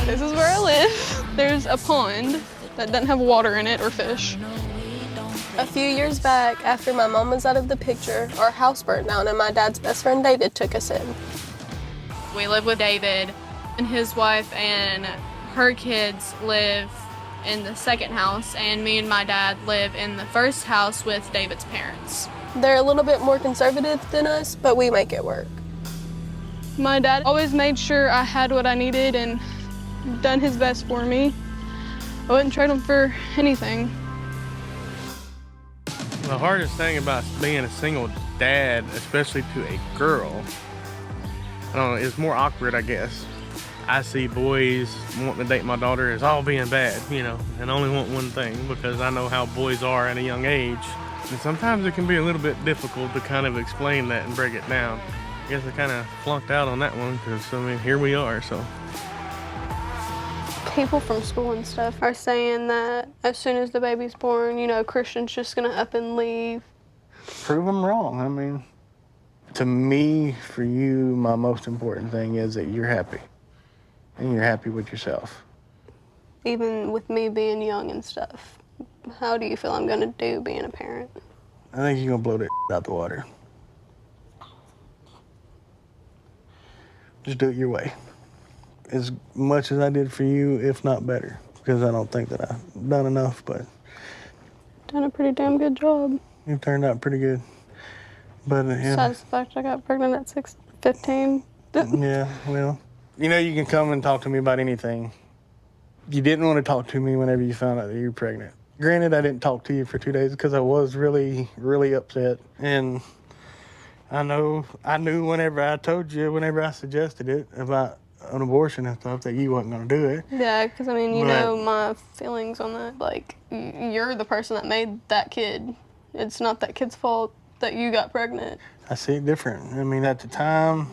This is where I live. There's a pond that doesn't have water in it or fish. A few years back, after my mom was out of the picture, our house burnt down and my dad's best friend David took us in. We live with David and his wife, and her kids live in the second house, and me and my dad live in the first house with David's parents. They're a little bit more conservative than us, but we make it work. My dad always made sure I had what I needed and done his best for me. I wouldn't trade him for anything. The hardest thing about being a single dad, especially to a girl, I don't know, it's more awkward, I guess. I see boys wanting to date my daughter as all being bad, you know, and only want one thing because I know how boys are at a young age. And sometimes it can be a little bit difficult to kind of explain that and break it down. I guess I kind of flunked out on that one because, I mean, here we are, so. People from school and stuff are saying that as soon as the baby's born, you know, Christian's just gonna up and leave. Prove them wrong. I mean, to me, for you, my most important thing is that you're happy. And you're happy with yourself. Even with me being young and stuff, how do you feel I'm gonna do being a parent? I think you're gonna blow that out the water. Just do it your way. As much as I did for you, if not better. Because I don't think that I've done enough, but... Done a pretty damn good job. You've turned out pretty good. But, yeah. Besides the fact I got pregnant at 15. Yeah, well... You know, you can come and talk to me about anything. You didn't want to talk to me whenever you found out that you were pregnant. Granted, I didn't talk to you for 2 days because I was really, really upset. And I knew whenever I told you, whenever I suggested it about an abortion and stuff, that you wasn't going to do it. Yeah, because, I mean, you know my feelings on that. Like, you're the person that made that kid. It's not that kid's fault that you got pregnant. I see it different. I mean, at the time,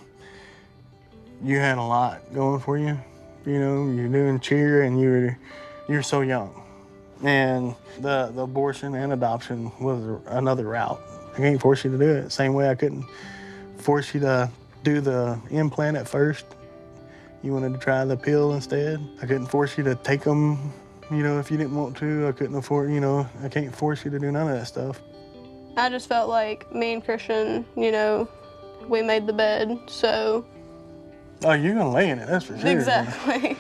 you had a lot going for you. You know, you're doing cheer and you're so young. And the abortion and adoption was another route. I can't force you to do it. Same way I couldn't force you to do the implant at first. You wanted to try the pill instead. I couldn't force you to take them, you know, if you didn't want to. I couldn't afford, you know, I can't force you to do none of that stuff. I just felt like me and Christian, you know, we made the bed, so. Oh, you're gonna lay in it, that's for sure. Exactly.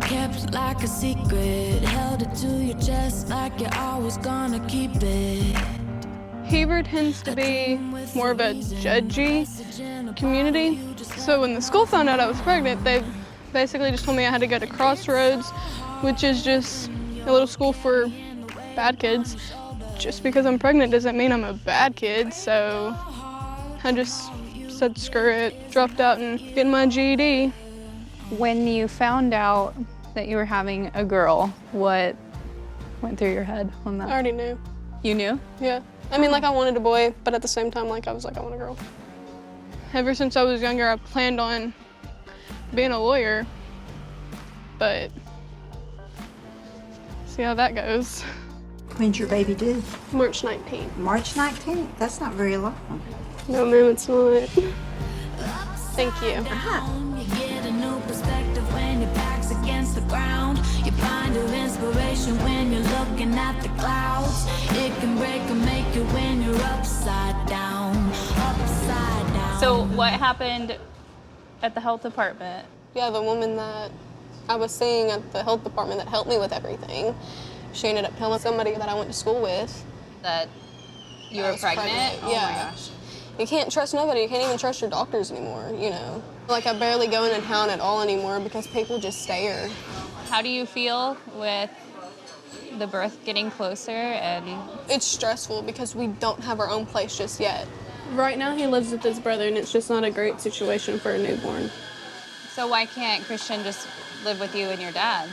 Kept like a secret, held it to your chest like you're always gonna keep it. Heber tends to be more of a judgy community. So when the school found out I was pregnant, they basically just told me I had to go to Crossroads, which is just a little school for bad kids. Just because I'm pregnant doesn't mean I'm a bad kid, so I just said screw it, dropped out and getting my GED. When you found out that you were having a girl, what went through your head on that? I already knew. You knew? Yeah. I mean, like, I wanted a boy, but at the same time, like, I was like, I want a girl. Ever since I was younger, I planned on being a lawyer, but see how that goes. When's your baby due? March 19th. March 19th? That's not very long. No, ma'am, it's not. Thank you. You get a new perspective when your back's against the ground. You find your inspiration when you're looking at the clouds. It can break or make you when you're upside down, upside down. So what happened at the health department? Yeah, the woman that I was seeing at the health department that helped me with everything, she ended up telling somebody that I went to school with. That you were pregnant? Oh yeah. my gosh. You can't trust nobody. You can't even trust your doctors anymore, you know. Like, I barely go into town at all anymore because people just stare. How do you feel with the birth getting closer? And it's stressful because we don't have our own place just yet. Right now he lives with his brother, and it's just not a great situation for a newborn. so why can't Christian just live with you and your dad?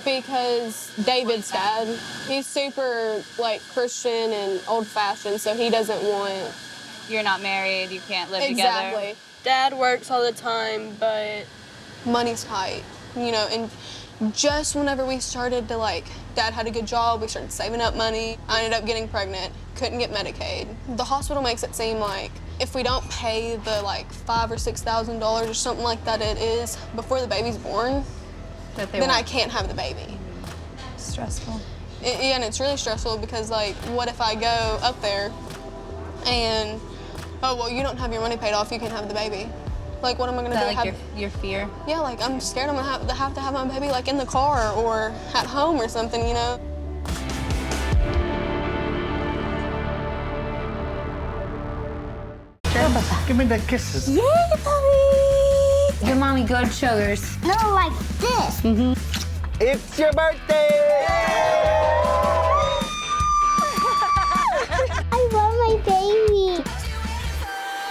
Because David's dad, he's super, like, Christian and old-fashioned, so he doesn't want... You're not married, you can't live together? Exactly. Dad works all the time, but money's tight, you know, and just whenever we started to, like, Dad had a good job. We started saving up money. I ended up getting pregnant. Couldn't get Medicaid. The hospital makes it seem like if we don't pay the like $5,000 or $6,000 or something like that it is before the baby's born, then I can't have the baby. Stressful. Yeah, and it's really stressful because like, what if I go up there and, oh, well, you don't have your money paid off, you can't have the baby. Like, what am I gonna do? Like your fear? Yeah, like I'm scared I'm gonna have to have my baby like in the car or at home or something, you know? Give me the kisses. Yay, puppy! Give mommy good sugars. No, like this. It's your birthday!